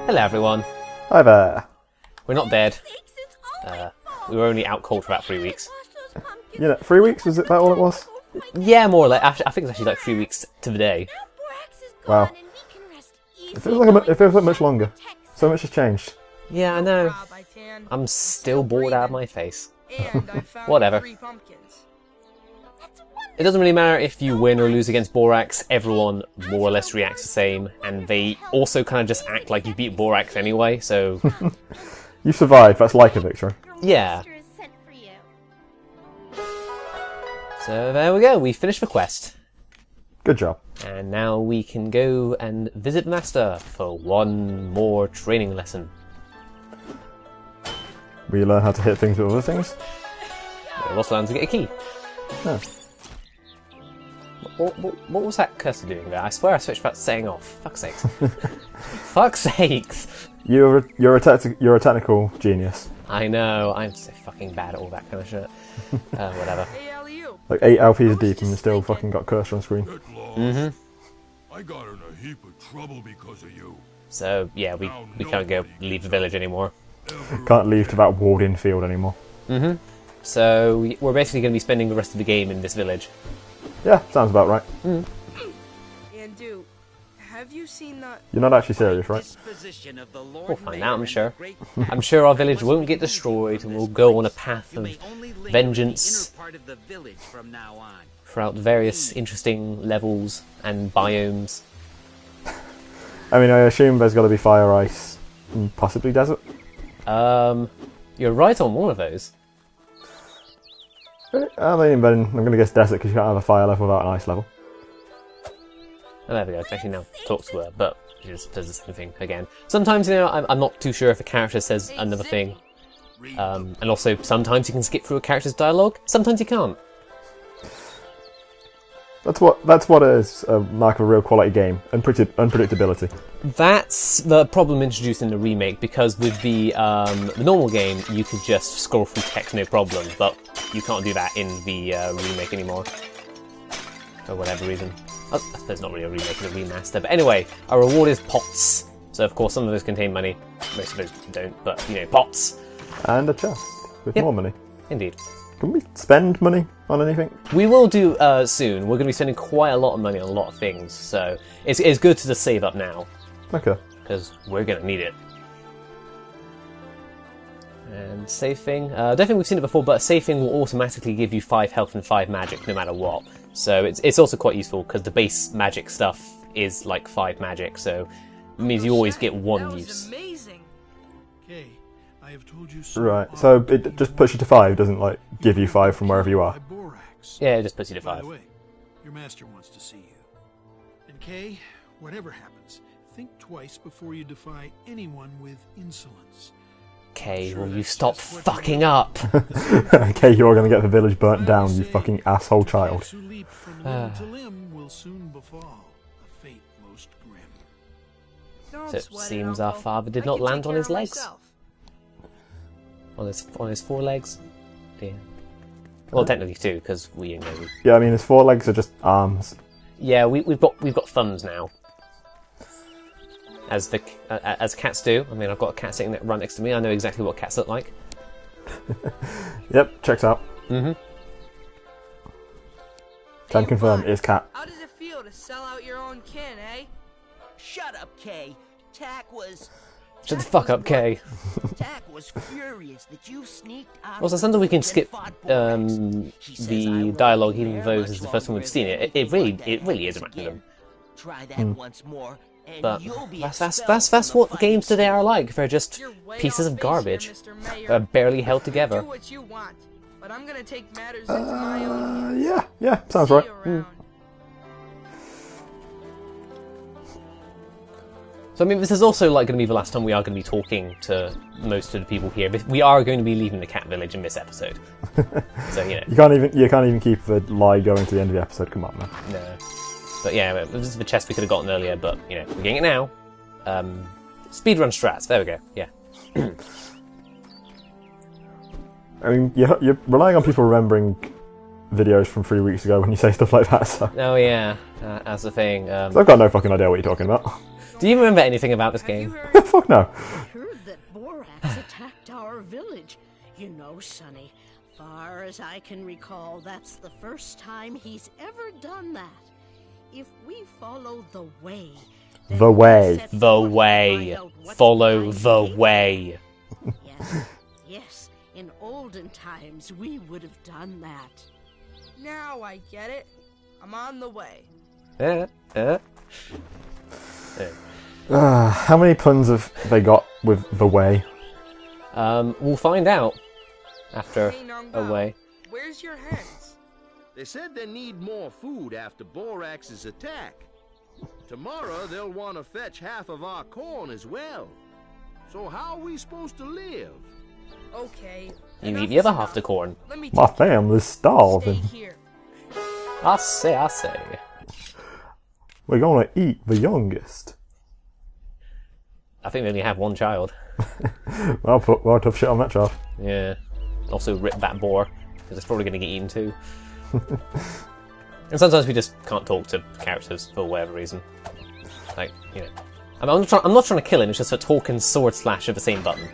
Hello everyone. Hi there. We're not dead. We were only out cold for about 3 weeks. You know, 3 weeks, was it that all it was? Yeah, more or less. I think it's actually like 3 weeks to the day. Wow. It feels like much longer. So much has changed. Yeah, I know. I'm still bored out of my face. Whatever. It doesn't really matter if you win or lose against Borax, everyone more or less reacts the same, and they also kind of just act like you beat Borax anyway, so... You survived, that's like a victory. Yeah. So there we go, we finished the quest. Good job. And now we can go and visit the Master for one more training lesson. We learn how to hit things with other things? We'll also learn to get a key. Oh. What was that cursor doing there? I swear I switched back to setting off. Fuck's sakes. Fuck's sakes! You're a technical genius. I know, I'm so fucking bad at all that kind of shit. Whatever. Like 8 LPs deep and you still fucking got cursor on screen. Mm-hmm. I got in a heap of trouble because of you. So, yeah, we can't go leave the village anymore. Can't leave to that walled-in field anymore. Mm-hmm. So, we're basically going to be spending the rest of the game in this village. Yeah, sounds about right. Mm. And have you seen that? You're not actually serious, right? We'll find out, I'm sure. I'm sure our village won't get destroyed and we'll go on a path of vengeance throughout various interesting levels and biomes. I mean, I assume there's got to be fire, ice, and possibly desert. You're right on one of those. I mean, then I'm going to guess desert because you can't have a fire level without an ice level. Oh, there we go. I can actually now talk to her, but she just says the same thing again. Sometimes, you know, I'm not too sure if a character says another thing. And also, sometimes you can skip through a character's dialogue. Sometimes you can't. That's what is a mark of a real quality game. Unpredictability. That's the problem introduced in the remake, because with the normal game, you could just scroll through text no problem, but you can't do that in the remake anymore. For whatever reason. Oh, I suppose not really a remake, it's a remaster. But anyway, our reward is pots. So of course some of those contain money. Most of those don't, but you know, pots. And a chest with more money. Indeed. Can we spend money on anything? We will do soon. We're going to be spending quite a lot of money on a lot of things. So it's good to just save up now. Okay. Because we're going to need it. And save thing. I don't think we've seen it before, but save thing will automatically give you 5 health and 5 magic no matter what. So it's also quite useful because the base magic stuff is like 5 magic, so it means you always get 1 use. Amazing. Okay, I have told you so. Right, so it just puts you to 5, doesn't like give you 5 from wherever you are. Yeah, it just puts you to 5. By the way, your master wants to see you. And Kay, whatever happens, think twice before you defy anyone with insolence. Okay, will you stop fucking up? Okay, you're going to get the village burnt down, you fucking asshole child. Those who leap from limb to limb will soon befall a fate most grim. So it seems our father did not land on his legs. On his 4 legs. Dear. Well, technically 2, because we know. Yeah, I mean his 4 legs are just arms. Yeah, we've got thumbs now. As cats do. I mean, I've got a cat sitting right next to me. I know exactly what cats look like. Yep, checks out. Mm-hmm. Can confirm, it is cat. How does it feel to sell out your own kin, eh? Shut up, Kay. Tack was... Shut the fuck up, Kay. Tack was furious that you sneaked out. Also, sometimes we can skip the dialogue, even though this is the first time we've seen it. It really is random. Try that once more. But that's what games today are like. They're just pieces of garbage. They're barely held together. Do what you want, but I'm gonna take matters into my own hands. Yeah, sounds right. So I mean, this is also like going to be the last time we are going to be talking to most of the people here. We are going to be leaving the cat village in this episode. So you know, you can't even keep the lie going to the end of the episode. Come on, man. No. But yeah, this is the chest we could have gotten earlier, but, you know, we're getting it now. Speedrun strats, there we go, yeah. I mean, you're relying on people remembering videos from 3 weeks ago when you say stuff like that, so... Oh yeah, that's the thing. So I've got no fucking idea what you're talking about. Do you remember anything about this Have you game? heard? Fuck no. Heard that borax attacked our village. You know, Sonny, far as I can recall, that's the first time he's ever done that. If we follow the way... then The way. we'll set The forth to way. find out what's Follow behind the gate. way. Yes, yes. In olden times, we would have done that. Now I get it. I'm on the way. Yeah. How many puns have they got with the way? We'll find out after Hey, Nong a Bao, way. where's your hens? They said they need more food after Borax's attack. Tomorrow they'll want to fetch half of our corn as well. So how are we supposed to live? Okay. You enough eat the other is half the enough. corn. Let me My take family's Stay starving. here. I say. We're gonna eat the youngest. I think they only have one child. I'll put more tough shit on that child. Yeah. Also rip that boar, because it's probably going to get eaten too. And sometimes we just can't talk to characters for whatever reason. Like, you know. I'm not trying to kill him, it's just a talk and sword slash of the same button.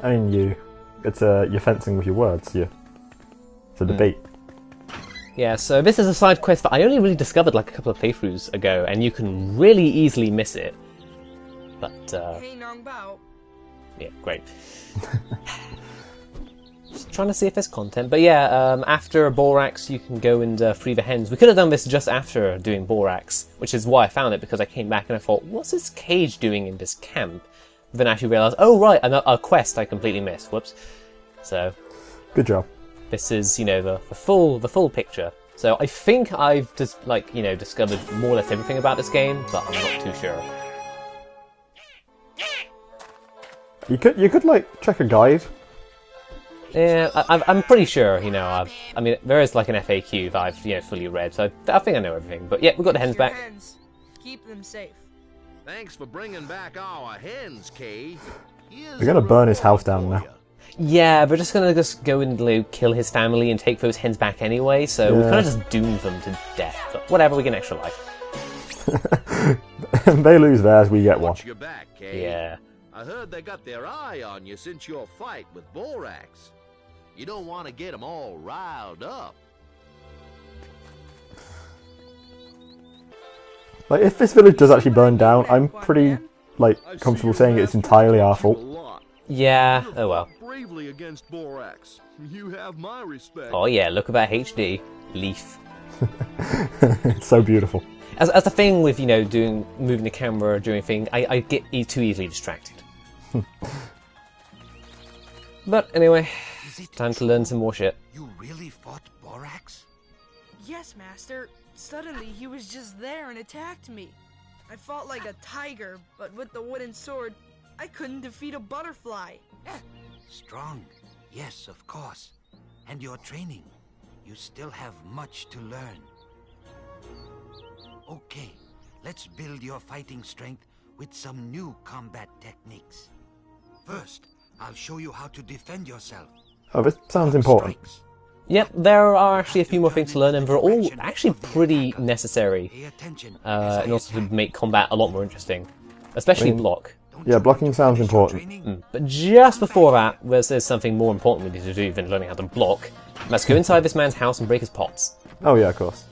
I mean, you're fencing with your words. It's a debate. Yeah, so this is a side quest that I only really discovered like a couple of playthroughs ago, and you can really easily miss it. But, Hey, Nong Bao. yeah, great. Just trying to see if there's content. But yeah, after Borax, you can go and free the hens. We could have done this just after doing Borax, which is why I found it, because I came back and I thought, what's this cage doing in this camp? Then I actually realised, oh right, a quest I completely missed. Whoops. So, Good job. this is, you know, the full picture. So I think I've just, like, you know, discovered more or less everything about this game, but I'm not too sure. You could like check a guide. Yeah, I'm pretty sure, you know, I mean, there is like an FAQ that I've, you know, fully read, so I think I know everything. But yeah, we've got the hens Your back. hens. Keep them safe. Thanks for bringing back our hens, Kay. Here's We're gonna a burn his house reward down for now. ya. Yeah, we're just gonna go and like, kill his family and take those hens back anyway, so we Yeah. kind of just doomed them to death. But whatever, we get an extra life. They lose theirs, we get one. Watch your back, Kay. Yeah. I heard they got their eye on you since your fight with Borax. You don't want to get them all riled up. Like, if this village does actually burn down, I'm pretty like I see comfortable your saying it's master entirely our taught you a fault. lot. Yeah, You oh well. fought bravely against Borax. You have my respect. Oh yeah, look at that HD. Leaf. It's so beautiful. As the thing with, you know, moving the camera during thing, I get too easily distracted. But anyway, Is it time to learn some more shit. You really fought borax? Yes, Master. Suddenly, he was just there and attacked me. I fought like a tiger, but with the wooden sword, I couldn't defeat a butterfly. Strong. Yes, of course. And your training. You still have much to learn. Okay, let's build your fighting strength with some new combat techniques. First, I'll show you how to defend yourself. Oh, this sounds important. Strikes. Yep, there are actually a few more things to learn, and they're all actually pretty necessary Pay attention in order to make combat a lot more interesting, especially block. Yeah, blocking sounds important. But just before that, there's something more important we need to do than learning how to block. Let's go inside this man's house and break his pots. Oh yeah, of course.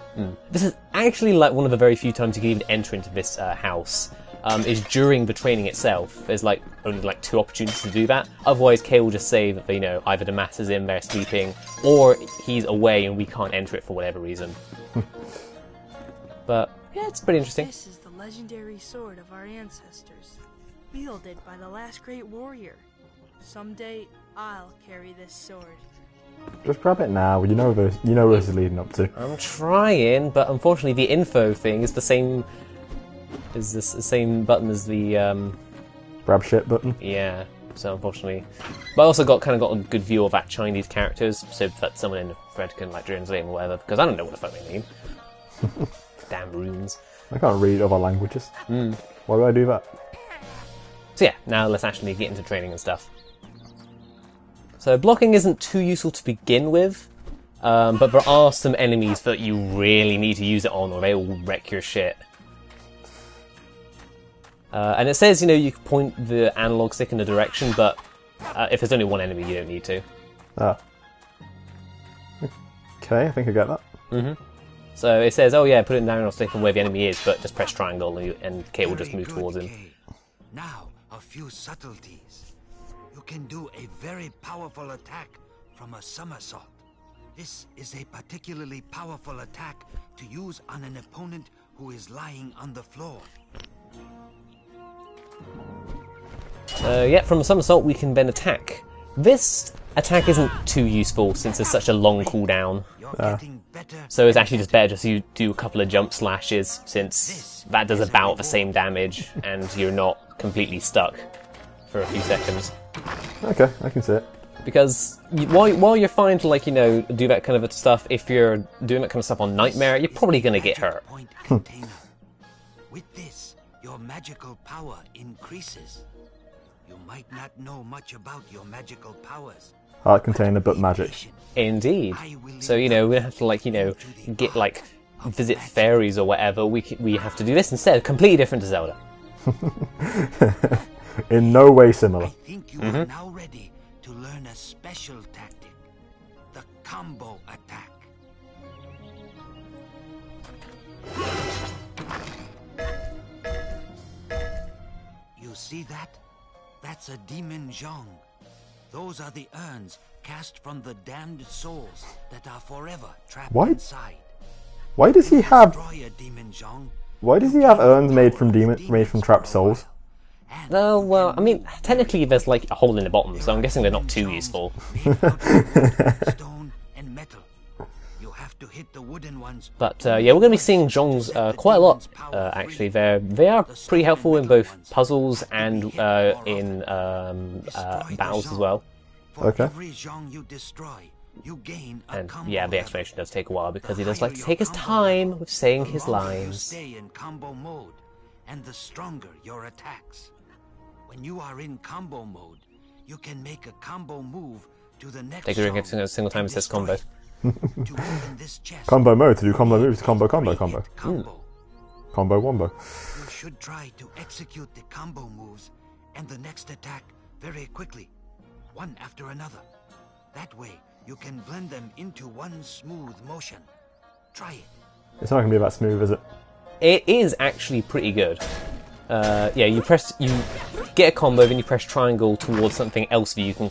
This is actually like one of the very few times you can even enter into this house. Is during the training itself. There's like only like 2 opportunities to do that. Otherwise, Kay will just say that, you know, either the master's in there sleeping, or he's away and we can't enter it for whatever reason. But yeah, it's pretty interesting. This is the legendary sword of our ancestors, wielded by the last great warrior. Someday, I'll carry this sword. Just grab it now. You know this. You know where this is leading up to. I'm trying, but unfortunately, the info thing is the same. Is this the same button as the Grab shit button. Yeah, so unfortunately. But I also got a good view of that Chinese characters, so that someone in the thread can like translate them or whatever, because I don't know what the fuck they mean. Damn runes. I can't read other languages. Why would I do that? So yeah, now let's actually get into training and stuff. So blocking isn't too useful to begin with, but there are some enemies that you really need to use it on or they will wreck your shit. And it says, you know, you can point the analog stick in a direction, but if there's only one enemy, you don't need to. Ah. Okay, I think I get that. Mm-hmm. So it says, oh yeah, put it in the analog stick and where the enemy is, but just press triangle and K will just move towards him. Kay. Now, a few subtleties. You can do a very powerful attack from a somersault. This is a particularly powerful attack to use on an opponent who is lying on the floor. Yeah, from a somersault we can then attack. This attack isn't too useful since it's such a long cooldown. So it's actually just better just you do a couple of jump slashes, since that does about the same damage and you're not completely stuck for a few seconds. Okay, I can see it. Because while you're fine to, like, you know, do that kind of stuff, if you're doing that kind of stuff on Nightmare, you're probably going to get hurt. With this, your magical power increases. You might not know much about your magical powers. Heart container, but magic. Indeed. So, you know, we don't have to, like, you know, get, like, visit fairies or whatever. We have to do this instead. Completely different to Zelda. In no way similar. I think you are now ready to learn a special tactic. The combo attack. You see that? That's a demon Zhong. Those are the urns cast from the damned souls that are forever trapped inside. Why does he have? Destroy a demon Zhong. Why does he have urns made from trapped souls? Oh, well, I mean, technically there's, like, a hole in the bottom, so I'm guessing they're not too useful. Stone and metal. You have to hit the wooden ones. But, yeah, we're going to be seeing Zhongs quite a lot, actually. They are pretty helpful in both puzzles and in battles as well. Okay. Every Zhong you destroy, you gain a And, combo yeah, the level. explanation does take a while, because he does The like to higher take his your combo time level, with saying the his longer you lines. stay in combo mode, and the stronger your attacks. When you are in combo mode, you can make a combo move to the next Take a drink Zhong every single time it and says destroy combo. it. To open this chest, Combo mode to do combo moves. Combo. three-hit Combo wombo. You should try to execute the combo moves and the next attack very quickly, one after another. That way, you can blend them into one smooth motion. Try it. It's not going to be that smooth, is it? It is actually pretty good. Yeah, you get a combo, then you press triangle towards something else that you can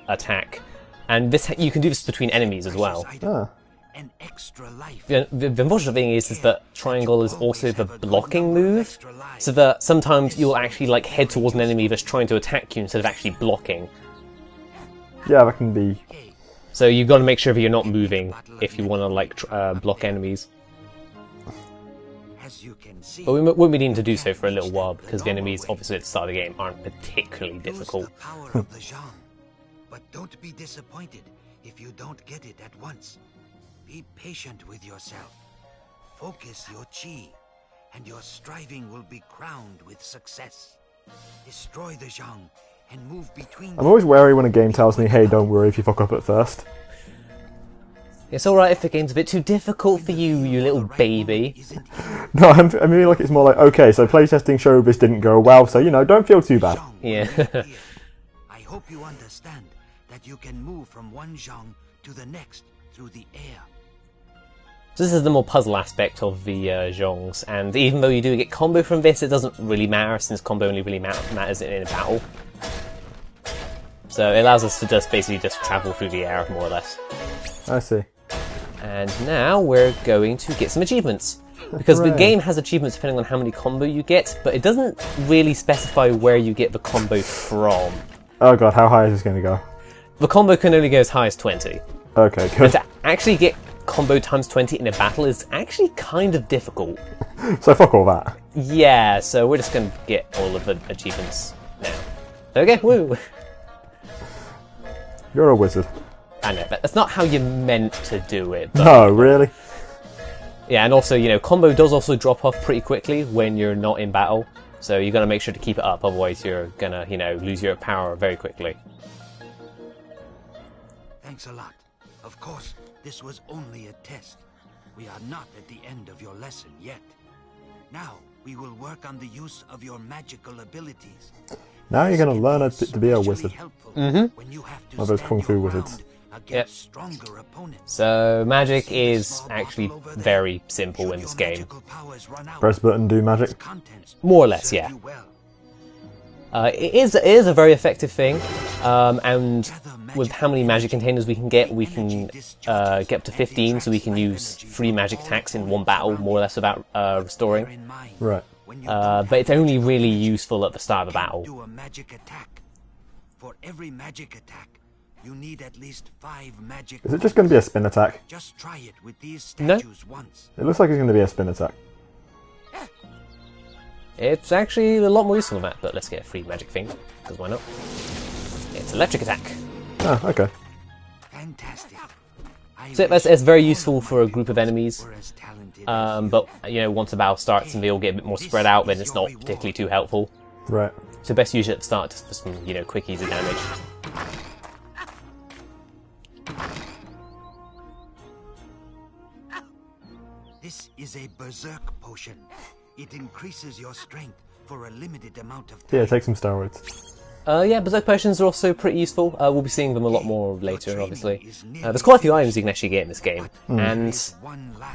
attack, and this you can do this between enemies as well. Ah. An extra life. The unfortunate thing is that triangle is also the blocking move, so that sometimes you'll actually like head towards an enemy that's trying to attack you instead of actually blocking. Yeah, that can be. So you've got to make sure that you're not moving if you want to like block enemies. As you can see, But we won't be needing to do so for a little while because the enemies, obviously at the start of the game, aren't particularly use difficult. the power of the Zhang. But don't be disappointed if you don't get it at once. Be patient with yourself. Focus your chi, and your striving will be crowned with success. Destroy the Zhang and move between I'm always wary when a game tells me, "Hey, don't worry if you fuck up at first." It's alright if the game's a bit too difficult for you, you little baby. No, I mean, like it's more like, okay, so playtesting showed this didn't go well, so you know, don't feel too bad. Yeah. I hope you understand that you can move from one Zhang to the next through the air. So this is the more puzzle aspect of the Zhongs, and even though you do get combo from this, it doesn't really matter since combo only really matters in a battle. So it allows us to just basically just travel through the air, more or less. I see. And now we're going to get some achievements. Because the Hooray. game has achievements depending on how many combo you get, but it doesn't really specify where you get the combo from. Oh god, how high is this going to go? The combo can only go as high as 20. Okay, But good. to actually get combo times 20 in a battle is actually kind of difficult. So fuck all that. Yeah, so we're just going to get all of the achievements now. Okay, woo! You're a wizard. I know, but that's not how you meant to do it. But No, really? yeah, and also, you know, combo does also drop off pretty quickly when you're not in battle. So you're going to make sure to keep it up, otherwise you're going to, you know, lose your power very quickly. Thanks a lot. Of course, this was only a test. We are not at the end of your lesson yet. Now, we will work on the use of your magical abilities. Now you're going to learn to be a wizard. When you have to Of those stand kung fu your wizards. ground against stronger opponents. So magic is actually very simple in this game. Press button, do magic. More or less, yeah. It is a very effective thing, and with how many magic containers we can get get up to 15, so we can use 3 magic attacks in one battle, more or less, without restoring. Right. But it's only really useful at the start of a battle. Do a magic attack. For every magic attack, you need at least 5 magic. Is it just going to be a spin attack? Just try it with these No. statues once. It looks like it's going to be a spin attack. It's actually a lot more useful than that, but let's get a free magic thing, because why not? It's electric attack. Oh, okay. Fantastic. So it's very useful for a group of enemies, but once the battle starts and they all get a bit more spread out, then it's not particularly too helpful. Right. So best use it at the start just for some, quick, easy damage. This is a berserk potion. It increases your strength for a limited amount of time. Yeah, take some steroids. Yeah, Berserk potions are also pretty useful. We'll be seeing them a lot more later, obviously. There's quite a few items you can actually get in this game, and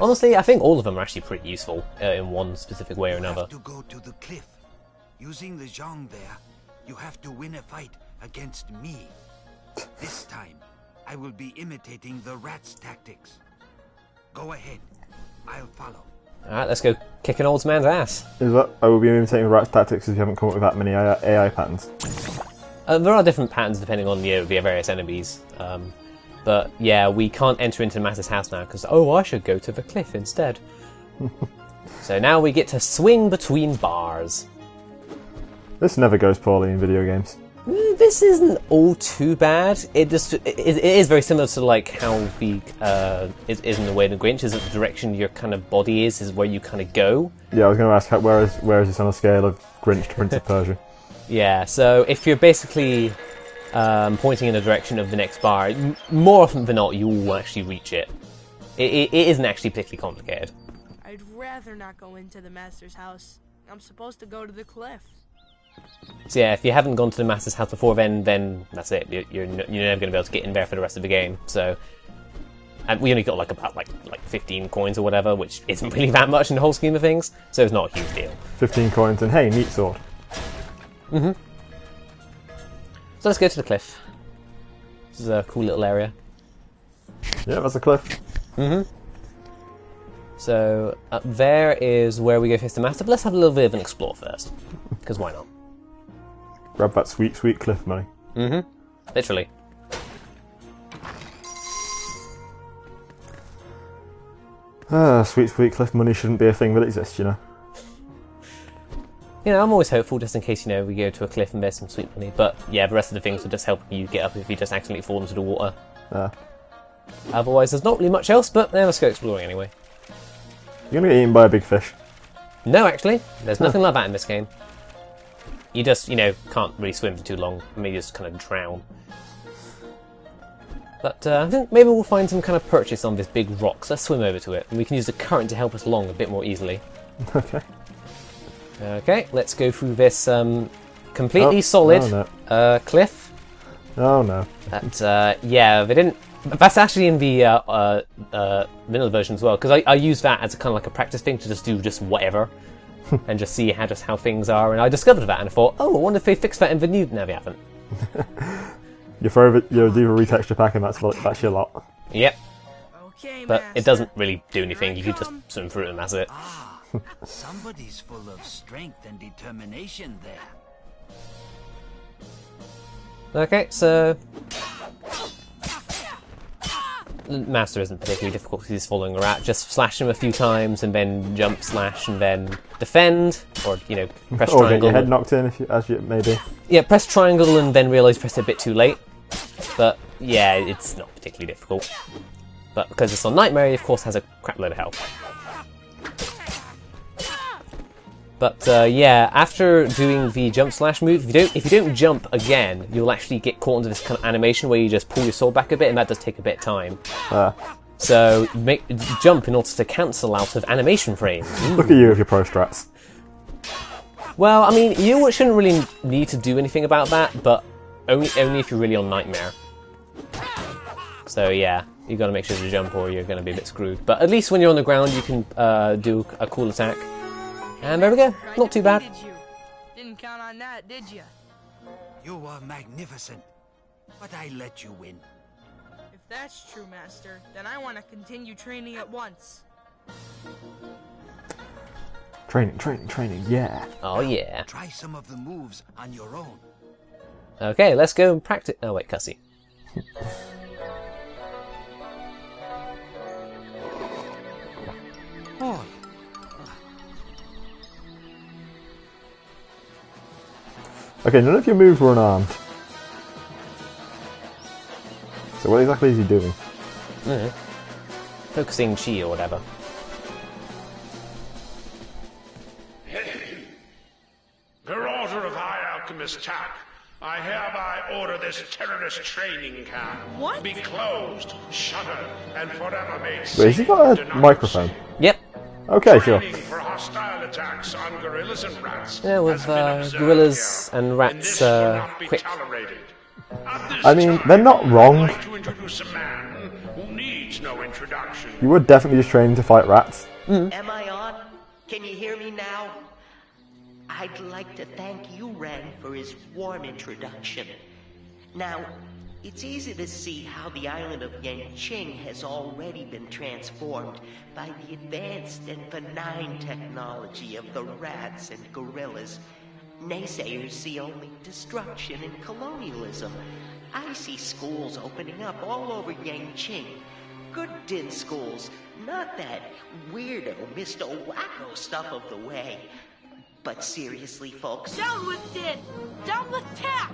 honestly, I think all of them are actually pretty useful in one specific way or another. You have to go to the cliff. Using the zhong there, you have to win a fight against me. This time, I will be imitating the rat's tactics. Go ahead. I'll follow. Alright, let's go kick an old man's ass. Is that I will be imitating rat's tactics if you haven't come up with that many AI patterns? There are different patterns depending on the various enemies. But yeah, we can't enter into Master's house now because, I should go to the cliff instead. So now we get to swing between bars. This never goes poorly in video games. This isn't all too bad. It is very similar to like how the is in the way the Grinch is that the direction your kind of body is where you kind of go. Yeah, I was going to ask where is this on a scale of Grinch to Prince of Persia? Yeah, so if you're basically pointing in the direction of the next bar, more often than not you will actually reach it. It isn't actually particularly complicated. I'd rather not go into the Master's house. I'm supposed to go to the cliff. So yeah, if you haven't gone to the Master's house before then that's it. You're never going to be able to get in there for the rest of the game. So, and we only got about 15 coins or whatever, which isn't really that much in the whole scheme of things. So it's not a huge deal. 15 coins and hey, neat sword. So let's go to the cliff. This is a cool little area. Yeah, that's a cliff. So up there is where we go face the Master, but let's have a little bit of an explore first, because why not? Grab that sweet, sweet cliff money. Literally. Sweet, sweet cliff money shouldn't be a thing that exists, you know. I'm always hopeful just in case, we go to a cliff and there's some sweet money. But yeah, the rest of the things will just help you get up if you just accidentally fall into the water. Otherwise, there's not really much else, but let's go exploring anyway. You're going to get eaten by a big fish. No, actually. There's nothing like that in this game. You just, can't really swim for too long. Maybe just kind of drown. But I think maybe we'll find some kind of purchase on this big rock. So let's swim over to it. And we can use the current to help us along a bit more easily. Okay. Okay, let's go through this completely solid cliff. Oh no. That, yeah, they didn't... That's actually in the vanilla version as well, because I use that as a kind of like a practice thing to just do just whatever. And just see how things are, and I discovered that, and I thought, I wonder if they fixed that in the new... No, they haven't. You do a retexture pack and that's your lot. Yep. Okay, But Master. it doesn't really do anything, you could just swim through it and that's it. Somebody's full of strength and determination there. Okay, so... The Master isn't particularly difficult because he's following a rat. Just slash him a few times and then jump slash and then defend, or, press Or get triangle. your head knocked in, as you maybe. Yeah, press triangle and then realise you pressed it a bit too late. But yeah, it's not particularly difficult. But because it's on Nightmare, he of course has a crap load of health. But yeah, after doing the jump slash move, if you don't jump again, you'll actually get caught into this kind of animation where you just pull your sword back a bit, and that does take a bit of time. So jump in order to cancel out of animation frames. Look at you with your pro strats. Well, I mean, you shouldn't really need to do anything about that, but only if you're really on Nightmare. So yeah, you got to make sure to jump or you're going to be a bit screwed. But at least when you're on the ground, you can do a cool attack. And there we go. Not too bad. Didn't count on that, did you? You were magnificent, but I let you win. If that's true, Master, then I want to continue training at once. Training, yeah. Oh yeah. Try some of the moves on your own. Okay, let's go and practice. Oh wait, cussy. Oh. Okay, none of your moves were unarmed. So what exactly is he doing? Focusing chi or whatever. Per order of High Alchemist Tak, I hereby order this terrorist training camp What? be closed, shuttered, and forever made safe. Wait, has he got a denunciation. microphone? Yep. Okay, sure. Training for hostile attacks on gorillas and rats. Yeah, with has been observed gorillas here, and rats this will not be quick. tolerated. At this I mean, time, they're not wrong. I'd like to introduce a man who needs no introduction. You were definitely just training to fight rats. Am I on? Can you hear me now? I'd like to thank you, Ren, for his warm introduction. Now, it's easy to see how the island of Yanqing has already been transformed by the advanced and benign technology of the rats and gorillas. Naysayers see only destruction and colonialism. I see schools opening up all over Yanqing. Good din schools, not that weirdo Mr. Wacko stuff of the way. But seriously, folks, Down with Din! Down with Tak!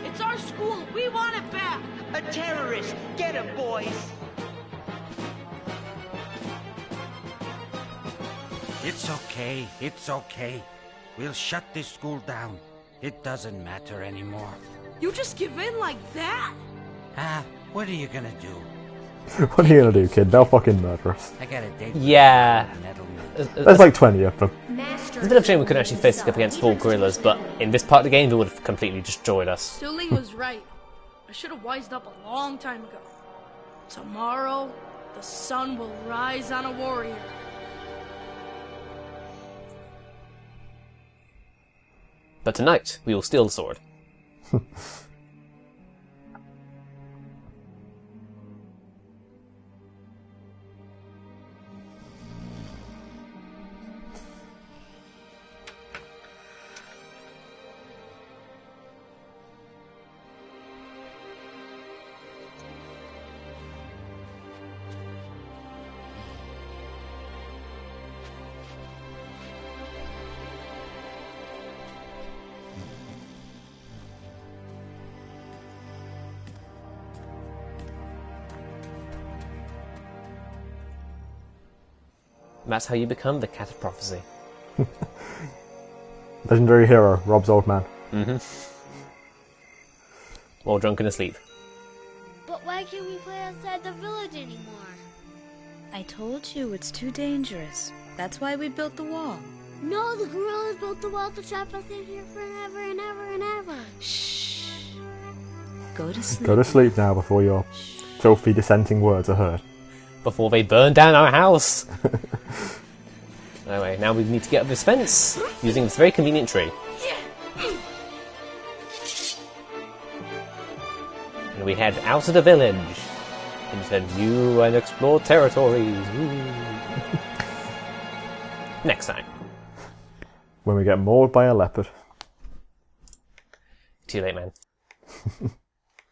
It's our school! We want it back! a terrorist! Get him, boys! It's okay, it's okay. We'll shut this school down. It doesn't matter anymore. You just give in like that? What are you gonna do? What are you gonna do, kid? They'll fucking murder us. I got a date. Yeah. There's like 20 of them. It's a bit of a shame we couldn't actually face up against full gorillas, but in this part of the game, they would have completely destroyed us. Sterling was right. I should have wised up a long time ago. Tomorrow, the sun will rise on a warrior. But tonight, we will steal the sword. That's how you become the Cat of Prophecy. Legendary hero, Rob's old man. While drunk and asleep. But why can't we play outside the village anymore? I told you, it's too dangerous. That's why we built the wall. No, the gorillas built the wall to trap us in here forever and ever and ever. Shh. Go to sleep. Go to sleep now before your filthy dissenting words are heard. Before they burn down our house! Anyway, now we need to get up this fence using this very convenient tree. And we head out of the village into new and explored territories. Woo. Next time. When we get mauled by a leopard. Too late, man.